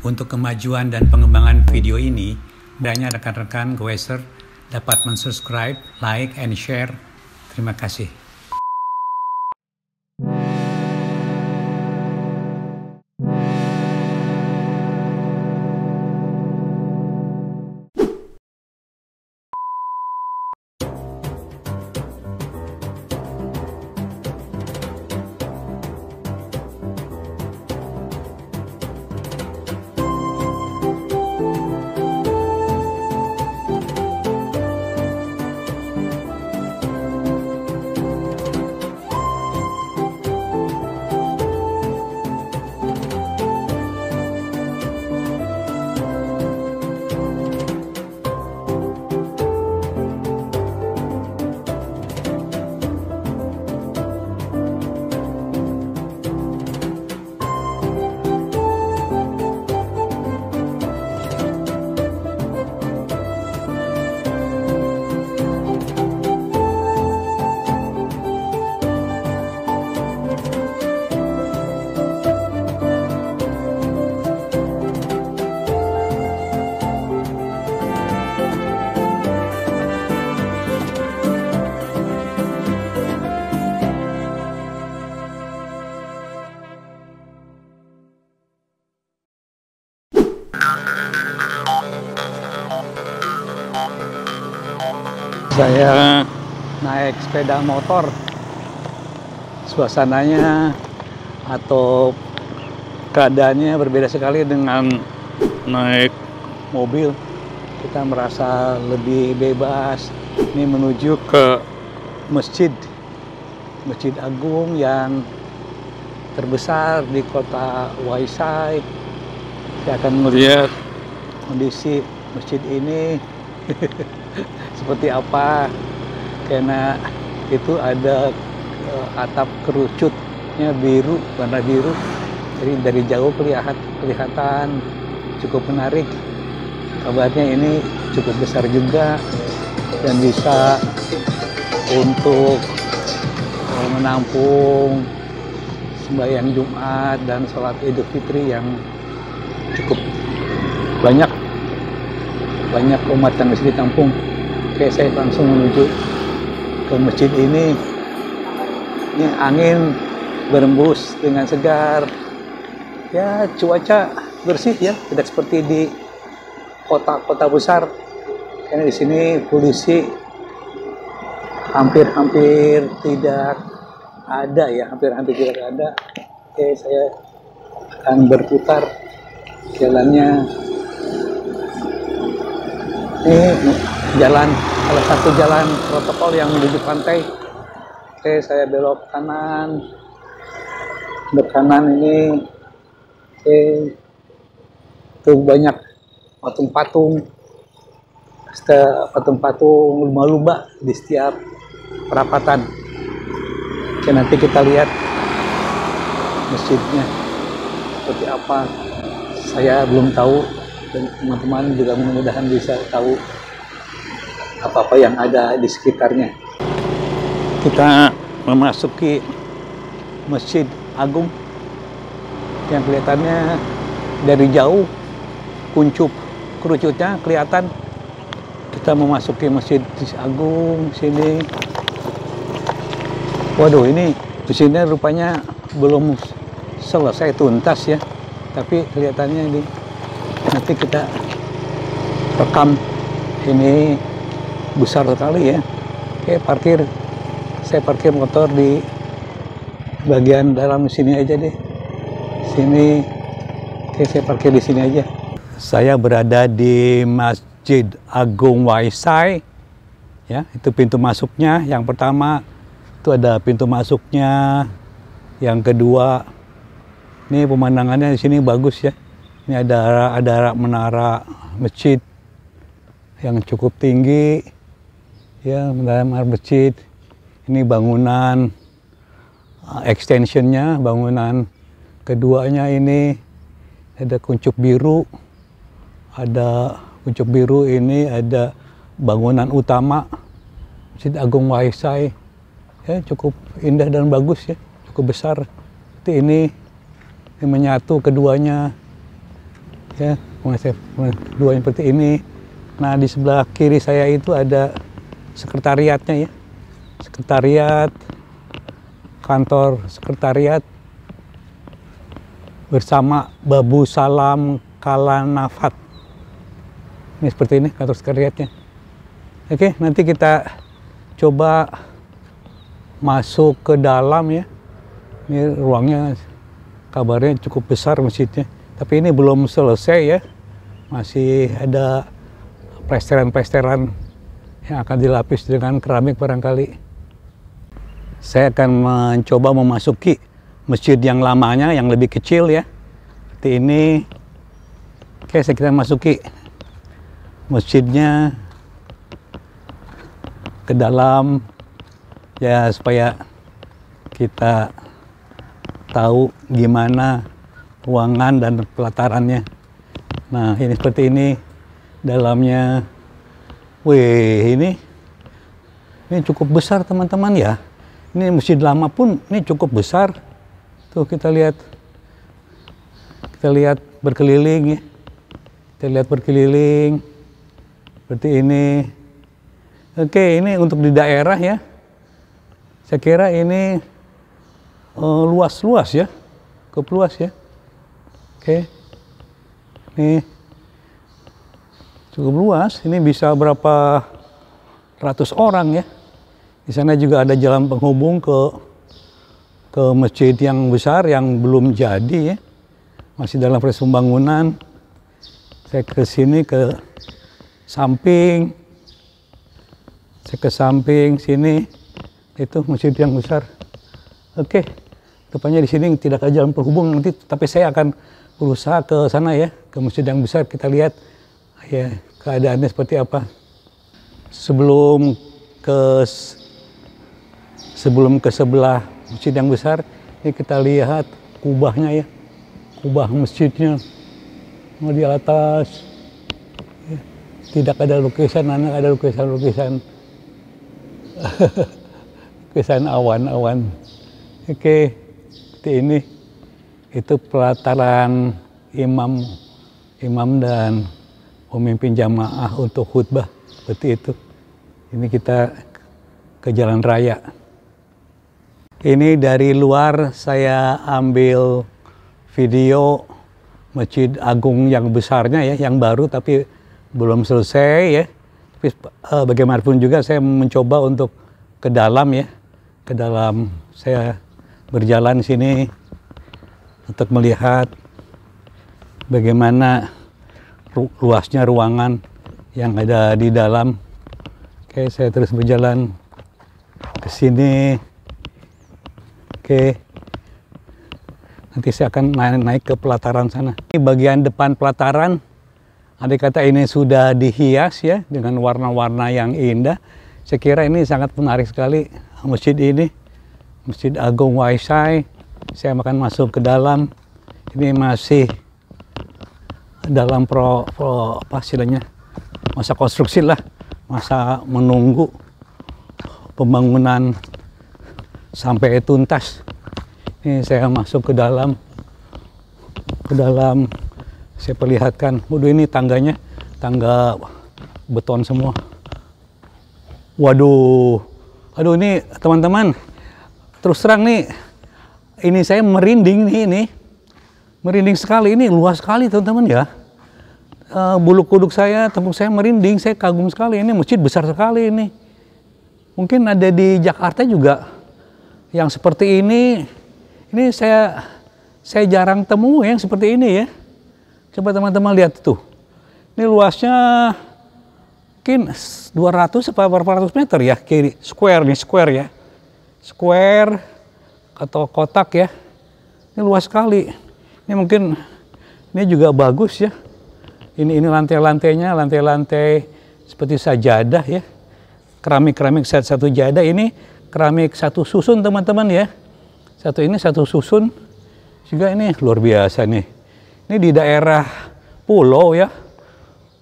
Untuk kemajuan dan pengembangan video ini, hendaknya rekan-rekan Goeser dapat mensubscribe, like, and share. Terima kasih. Saya naik sepeda motor, suasananya atau keadaannya berbeda sekali dengan naik mobil. Kita merasa lebih bebas. Ini menuju ke Masjid Agung yang terbesar di kota Waisai. Saya akan melihat kondisi masjid ini seperti apa, karena itu ada atap kerucutnya biru, warna biru, jadi dari jauh kelihatan cukup menarik. Kabarnya ini cukup besar juga dan bisa untuk menampung sembahyang Jumat dan sholat Idul Fitri yang cukup banyak umat yang bisa ditampung. Oke, saya langsung menuju ke masjid ini. Ini angin berembus dengan segar. Ya, cuaca bersih ya, tidak seperti di kota-kota besar. Karena di sini polusi hampir tidak ada ya, hampir tidak ada. Oke, saya akan berputar jalannya. Ini jalan, salah satu jalan protokol yang menuju pantai. Oke, saya belok kanan. Belok kanan ini. Oke, itu banyak patung-patung lumba-lumba di setiap perapatan. Oke, nanti kita lihat masjidnya seperti apa. Saya belum tahu, dan teman-teman juga mudah-mudahan bisa tahu apa-apa yang ada di sekitarnya. Kita memasuki Masjid Agung yang kelihatannya dari jauh, kuncup kerucutnya kelihatan. Kita memasuki Masjid Agung sini. Waduh, ini di sini rupanya belum selesai tuntas ya, tapi kelihatannya ini. Nanti kita rekam, ini besar sekali ya. Oke, saya parkir motor di bagian dalam sini aja deh. Sini, oke, saya parkir di sini aja. Saya berada di Masjid Agung Waisai. Ya, itu pintu masuknya. Yang pertama itu ada pintu masuknya. Yang kedua, ini pemandangannya di sini bagus ya. Ini ada menara masjid yang cukup tinggi, ya, menara masjid. Ini bangunan extensionnya, bangunan keduanya ini ada kuncup biru, ini ada bangunan utama Masjid Agung Waisai. Ya, cukup indah dan bagus ya, cukup besar. Ini menyatu keduanya. ya, dua yang seperti ini. Nah, di sebelah kiri saya itu ada sekretariatnya ya, sekretariat, kantor sekretariat bersama Babu Salam Kalanafat. Ini seperti ini kantor sekretariatnya. Oke, nanti kita coba masuk ke dalam ya. Ini ruangnya kabarnya cukup besar masjidnya. Tapi ini belum selesai ya. Masih ada plesteran-plesteran yang akan dilapis dengan keramik barangkali. Saya akan mencoba memasuki masjid yang lamanya, yang lebih kecil ya. Seperti ini. Oke, saya kita masuki masjidnya ke dalam ya, supaya kita tahu gimana ruangan dan pelatarannya. Nah, ini seperti ini dalamnya. Wih, ini cukup besar teman-teman ya. Ini masjid lama pun ini cukup besar. Tuh kita lihat berkeliling ya. Kita lihat berkeliling seperti ini. Oke, ini untuk di daerah ya. Saya kira ini luas-luas ya, cukup luas ya. Oke, ini cukup luas. Ini bisa berapa ratus orang ya. Di sana juga ada jalan penghubung ke masjid yang besar yang belum jadi ya, masih dalam proses pembangunan. Saya ke sini ke samping, sini itu masjid yang besar. Oke, depannya di sini tidak ada jalan penghubung nanti, tapi saya akan berusaha ke sana ya, ke masjid yang besar. Kita lihat ya keadaannya seperti apa. Sebelum ke sebelah masjid yang besar, ini kita lihat kubahnya ya, kubah masjidnya di atas. Ya, tidak ada lukisan, ada lukisan lukisan awan-awan. Oke, seperti ini. Itu pelataran imam dan pemimpin jamaah untuk khutbah, seperti itu. Ini kita ke jalan raya. Ini dari luar saya ambil video Masjid Agung yang besarnya ya, yang baru tapi belum selesai ya. Tapi bagaimanapun juga saya mencoba untuk ke dalam ya. Ke dalam saya berjalan sini untuk melihat bagaimana luasnya ruangan yang ada di dalam. Oke, saya terus berjalan ke sini. Oke, nanti saya akan naik ke pelataran sana. Ini bagian depan pelataran. Andai kata ini sudah dihias ya dengan warna-warna yang indah. Saya kira ini sangat menarik sekali masjid ini. Masjid Agung Waisai. Saya akan masuk ke dalam. Ini masih dalam apa istilahnya, masa konstruksi lah, masa menunggu pembangunan sampai tuntas. Ini saya masuk ke dalam, saya perlihatkan. Waduh, ini tangganya, tangga beton semua. Waduh, aduh ini teman-teman, terus terang nih, ini saya merinding nih, ini merinding sekali. Ini luas sekali teman-teman ya. Bulu kuduk saya, tepuk saya merinding, saya kagum sekali. Ini masjid besar sekali ini. Mungkin ada di Jakarta juga yang seperti ini. Ini saya jarang temu yang seperti ini ya. Coba teman-teman lihat tuh. Ini luasnya mungkin 200 atau 400 meter ya, kiri square nih, square ya. Square atau kotak ya. Ini luas sekali. Ini mungkin ini juga bagus ya. Ini lantai-lantainya, lantai-lantai seperti sajadah ya. Keramik-keramik satu jadah. Ini keramik satu susun teman-teman ya. Satu susun. Juga ini luar biasa nih. Ini di daerah pulau ya.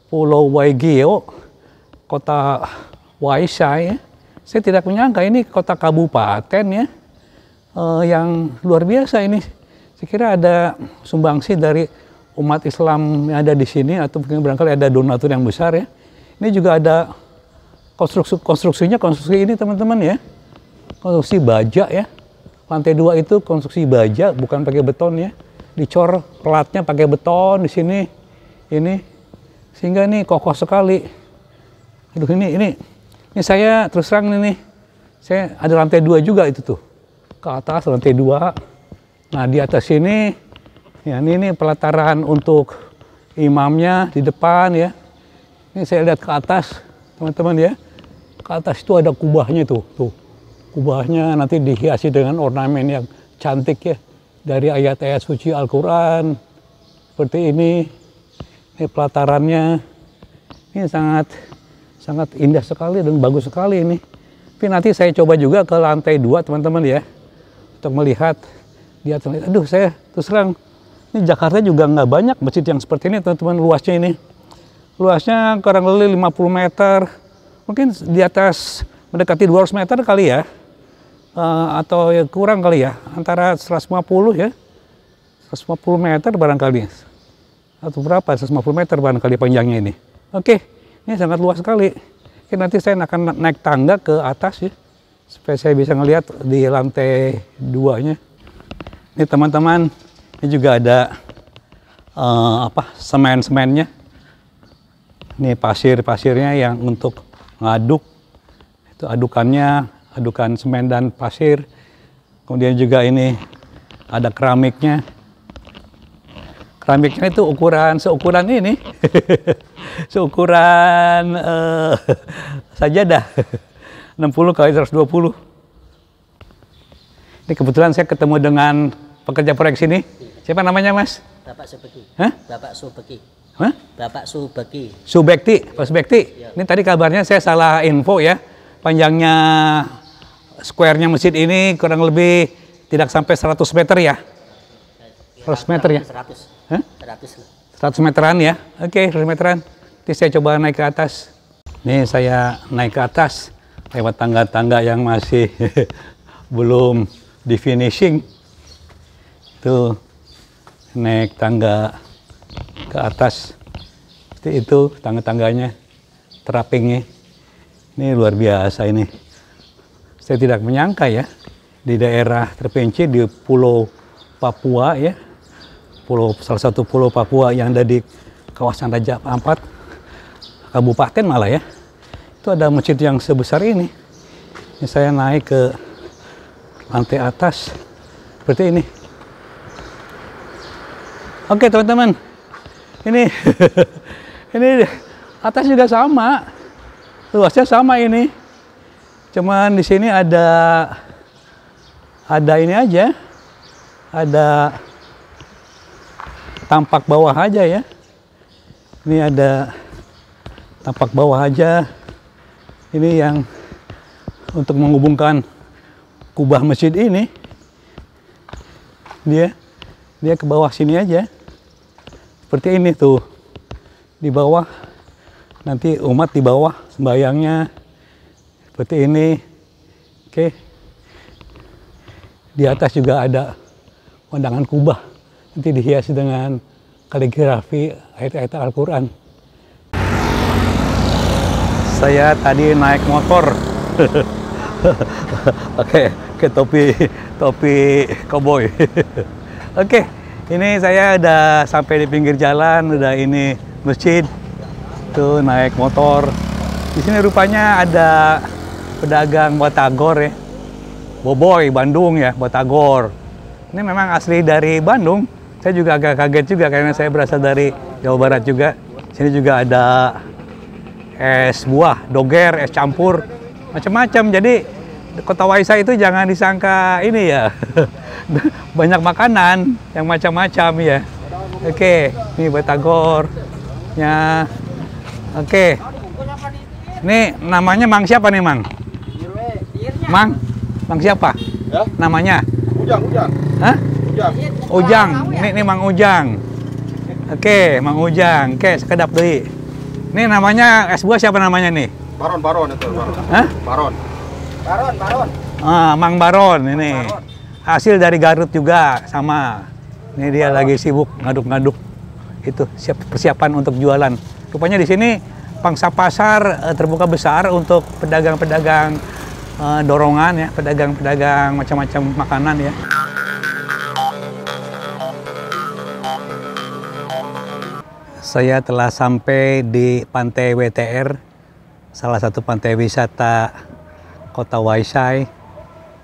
Pulau Waigeo, kota Waisai ya. Saya tidak menyangka ini kota kabupaten ya. Yang luar biasa ini. Saya kira ada sumbangsi dari umat Islam yang ada di sini, atau mungkin barangkali ada donatur yang besar ya. Ini juga ada konstruksi ini teman-teman ya. Konstruksi baja ya. Lantai 2 itu konstruksi baja, bukan pakai beton ya. Dicor pelatnya pakai beton di sini. Ini sehingga ini kokoh sekali. Aduh, ini saya terus terang ini. Saya ada lantai 2 juga itu tuh. Ke atas lantai 2. Nah, di atas sini ya ini pelataran untuk imamnya di depan ya. Ini saya lihat ke atas, teman-teman ya. Ke atas itu ada kubahnya tuh. Kubahnya nanti dihiasi dengan ornamen yang cantik ya. Dari ayat-ayat suci Al-Quran. Seperti ini. Ini pelatarannya. Ini sangat indah sekali dan bagus sekali ini. Tapi nanti saya coba juga ke lantai 2 teman-teman ya. Untuk melihat di atas. Aduh, saya terus terang. Ini Jakarta juga nggak banyak masjid yang seperti ini teman-teman, luasnya ini. Luasnya kurang lebih 50 meter. Mungkin di atas mendekati 200 meter kali ya. Atau ya kurang kali ya, antara 150 ya, 150 meter barangkali, atau berapa, 150 meter barangkali panjangnya ini. Oke, ini sangat luas sekali. Oke, nanti saya akan naik tangga ke atas ya, supaya saya bisa ngelihat di lantai 2-nya. Ini teman-teman, ini juga ada semen-semennya. Ini pasirnya yang untuk ngaduk, itu adukan semen dan pasir. Kemudian juga ini ada keramiknya. Keramiknya itu seukuran ini. Seukuran sajadah. 60 kali 120. Ini kebetulan saya ketemu dengan pekerja proyek sini. Siapa namanya, Mas? Bapak Subeki. Hah? Bapak Subeki. Hah? Bapak Subeki. Subekti, Pak Subekti. Ya. Ini tadi kabarnya saya salah info ya. Panjangnya square-nya masjid ini kurang lebih tidak sampai 100 meter ya? 100 meter ya? 100. Hah? 100 meteran ya? Oke, 100 meteran. Nanti saya coba naik ke atas. Nih saya naik ke atas lewat tangga-tangga yang masih belum di finishing. Tuh, naik tangga ke atas. Seperti itu tangga-tangganya, terapingnya. Ini luar biasa ini. Saya tidak menyangka ya, di daerah terpencil di Pulau Papua ya, salah satu pulau Papua yang ada di kawasan Raja Ampat, kabupaten malah ya, itu ada masjid yang sebesar ini. Ini saya naik ke lantai atas, seperti ini. Oke teman-teman, ini ini atas juga sama, luasnya sama ini. Cuman di sini ada ini aja, ada tampak bawah aja ya. Ini ada tampak bawah aja. Ini yang untuk menghubungkan kubah masjid ini. Dia ke bawah sini aja. Seperti ini tuh. Di bawah, nanti umat di bawah sembayangnya. Seperti ini. Oke. Di atas juga ada pandangan kubah. Nanti dihiasi dengan kaligrafi ayat-ayat Al-Quran. Saya tadi naik motor. Oke, topi koboi. Oke, ini saya udah sampai di pinggir jalan, udah ini masjid. Tuh naik motor. Di sini rupanya ada pedagang batagor ya. Boboy, Bandung ya, batagor. Ini memang asli dari Bandung. Saya juga agak kaget juga karena saya berasal dari Jawa Barat juga. Sini juga ada es buah, doger, es campur, macam-macam. Jadi Kota Waisa itu jangan disangka ini ya. Banyak makanan yang macam-macam ya. Oke, ini batagornya. Oke. Ini namanya Mang siapa nih, Mang? Mang siapa? Ya? Namanya? Ujang. Hah? Ujang. Ini Mang Ujang. Oke, Mang Ujang. Oke, sekedap deui. Ini namanya es buah siapa namanya nih? Baron itu, Baron. Hah? Baron. Mang Baron ini. Hasil dari Garut juga sama. Ini dia lagi sibuk ngaduk-ngaduk itu persiapan untuk jualan. Rupanya di sini pangsa pasar terbuka besar untuk pedagang-pedagang dorongan ya, pedagang-pedagang macam-macam makanan ya. Saya telah sampai di Pantai WTR, salah satu pantai wisata Kota Waisai.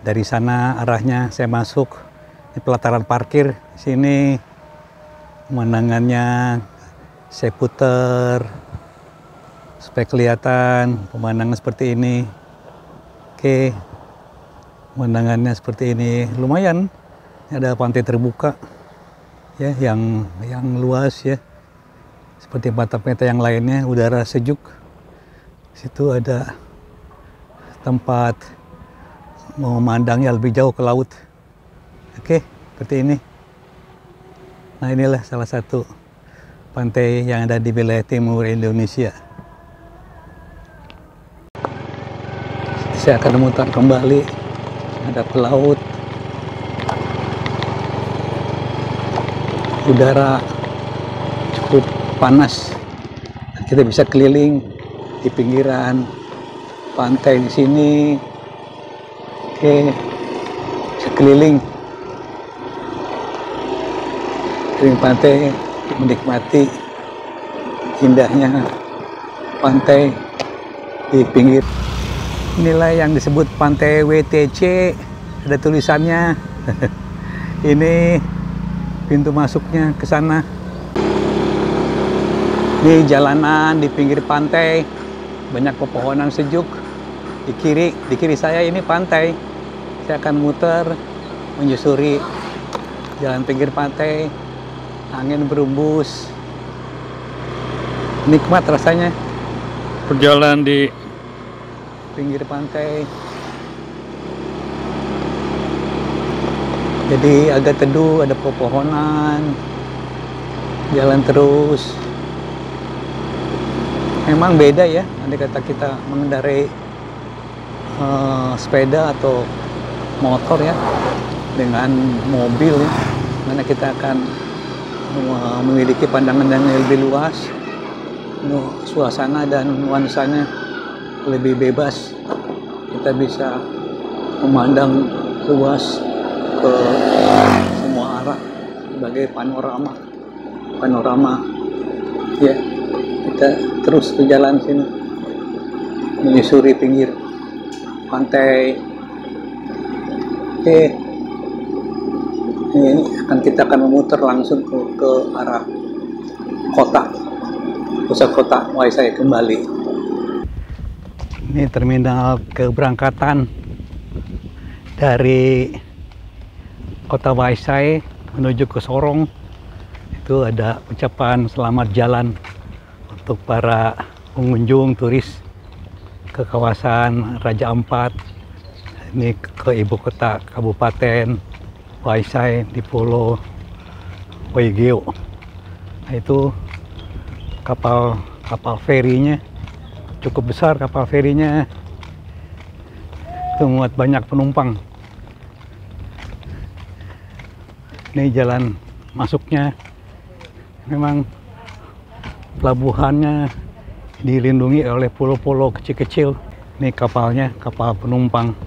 Dari sana arahnya saya masuk di pelataran parkir. Sini pemandangannya saya putar supaya kelihatan pemandangan seperti ini. Oke, pemandangannya seperti ini lumayan. Ada pantai terbuka ya, yang luas ya. Seperti pantai-pantai yang lainnya, udara sejuk. Situ ada tempat memandangnya lebih jauh ke laut. Oke, seperti ini. Nah, inilah salah satu pantai yang ada di wilayah timur Indonesia. Saya akan memutar kembali hadap ke laut. Udara cukup panas. Kita bisa keliling di pinggiran pantai di sini. Oke, bisa keliling pantai, menikmati indahnya pantai di pinggir. Inilah yang disebut Pantai WTC, ada tulisannya. Ini pintu masuknya ke sana. Ini jalanan di pinggir pantai, banyak pepohonan sejuk. Di kiri saya ini pantai. Saya akan muter menyusuri jalan pinggir pantai. Angin berembus, nikmat rasanya berjalan di pinggir pantai. Jadi agak teduh, ada pepohonan, jalan terus. Memang beda ya, andai kata kita mengendarai sepeda atau motor ya, dengan mobil ya, mana kita akan memiliki pandangan yang lebih luas, suasana dan nuansanya lebih bebas. Kita bisa memandang luas ke semua arah sebagai panorama ya. Kita terus berjalan sini menyusuri pinggir pantai. Oke, ini kita akan memutar langsung ke arah pusat kota Waisai kembali. Ini terminal keberangkatan dari Kota Waisai menuju ke Sorong. Itu ada ucapan selamat jalan untuk para pengunjung turis ke kawasan Raja Ampat. Ini ke ibu kota Kabupaten Waisai di Pulau Waigeo. Nah, itu kapal ferinya cukup besar. Kapal ferinya itu muat banyak penumpang. Ini jalan masuknya. Memang pelabuhannya dilindungi oleh pulau-pulau kecil-kecil. Ini kapalnya, kapal penumpang.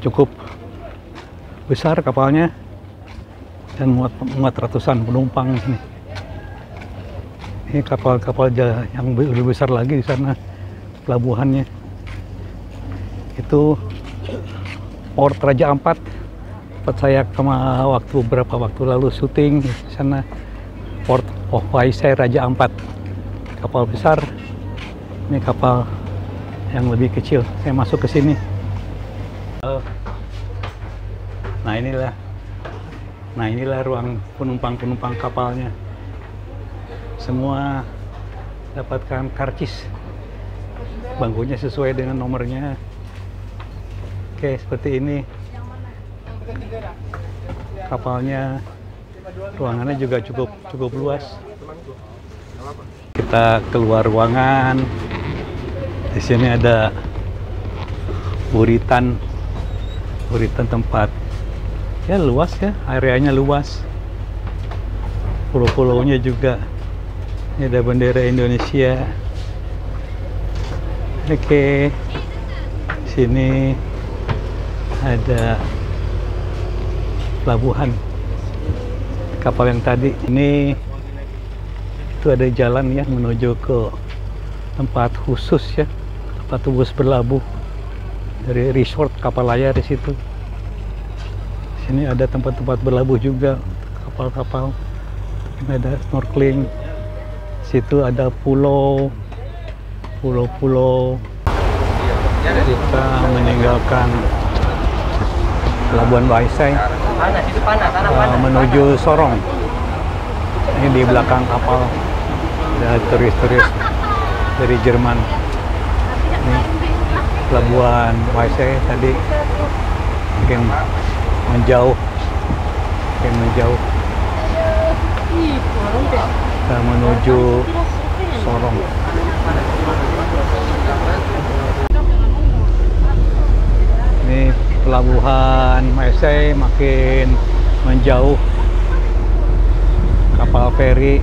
Cukup besar kapalnya dan muat ratusan penumpang ini. Ini kapal-kapal yang lebih besar lagi di sana pelabuhannya. Itu Port Raja Ampat. Tempat saya beberapa waktu lalu syuting di sana. Port of Waisai Raja Ampat. Kapal besar. Ini kapal yang lebih kecil. Saya masuk ke sini. Nah inilah ruang penumpang kapalnya. Semua dapatkan karcis. Bangkunya sesuai dengan nomornya. Oke, seperti ini. Kapalnya, ruangannya juga cukup luas. Kita keluar ruangan. Di sini ada buritan tempat ya, luas ya, areanya luas. pulau-pulaunya juga. Ini ada bendera Indonesia. Oke, sini ada pelabuhan kapal yang tadi. Ini itu ada jalan ya menuju ke tempat khusus ya, tempat bus berlabuh dari resort kapal layar di situ. Sini ada tempat-tempat berlabuh juga kapal-kapal. Ini ada snorkeling. Situ ada pulau-pulau. Kita meninggalkan Pelabuhan Waisai menuju Sorong. Ini di belakang kapal ada turis-turis dari Jerman. Ini Pelabuhan Waisai tadi makin menjauh. Kita menuju Sorong. Ini Pelabuhan Waisai makin menjauh. Kapal feri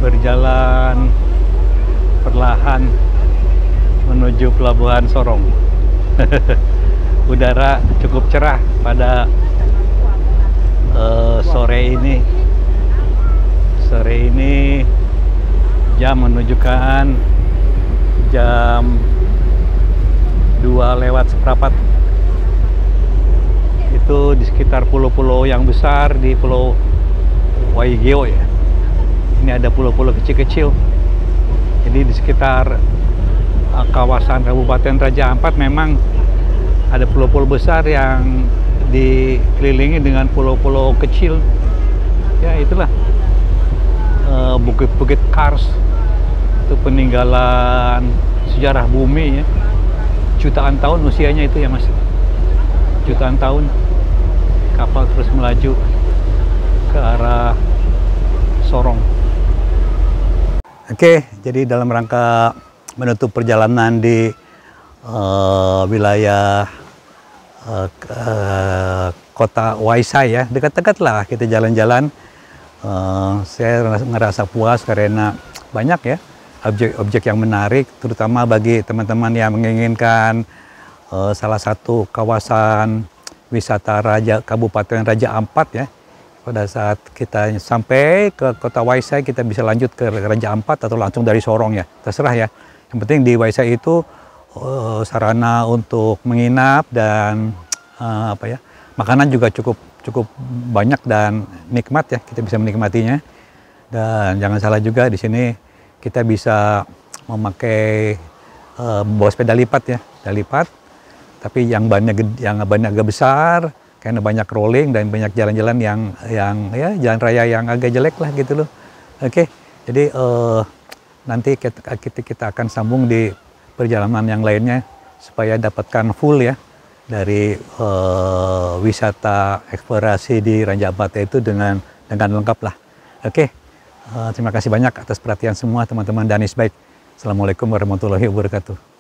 berjalan perlahan menuju Pelabuhan Sorong. Udara cukup cerah pada sore ini. Sore ini jam menunjukkan jam 2:04. Itu di sekitar pulau-pulau yang besar di Pulau Waigeo ya. Ini ada pulau-pulau kecil-kecil. Jadi di sekitar kawasan Kabupaten Raja Ampat memang ada pulau-pulau besar yang dikelilingi dengan pulau-pulau kecil. Ya itulah bukit-bukit Kars. Itu peninggalan sejarah bumi ya. Jutaan tahun usianya itu ya Mas. Jutaan tahun. Kapal terus melaju ke arah Sorong. Oke, jadi dalam rangka menutup perjalanan di wilayah kota Waisai ya, dekat-dekat lah kita jalan-jalan. Saya ngerasa puas karena banyak ya objek-objek yang menarik, terutama bagi teman-teman yang menginginkan salah satu kawasan wisata Kabupaten Raja Ampat ya. Pada saat kita sampai ke kota Waisai, kita bisa lanjut ke Raja Ampat atau langsung dari Sorong ya, terserah ya. Yang penting di Waisai itu sarana untuk menginap dan makanan juga cukup banyak dan nikmat ya, kita bisa menikmatinya. Dan jangan salah juga di sini kita bisa memakai bawa sepeda lipat ya, sepeda lipat. Tapi yang banyak agak besar karena banyak rolling dan banyak jalan-jalan yang ya jalan raya yang agak jelek lah gitu loh. Oke, jadi nanti kita akan sambung di perjalanan yang lainnya supaya dapatkan full ya dari wisata eksplorasi di Raja Ampat itu dengan lengkap lah. Oke, terima kasih banyak atas perhatian semua teman-teman Danis Baik. Assalamualaikum warahmatullahi wabarakatuh.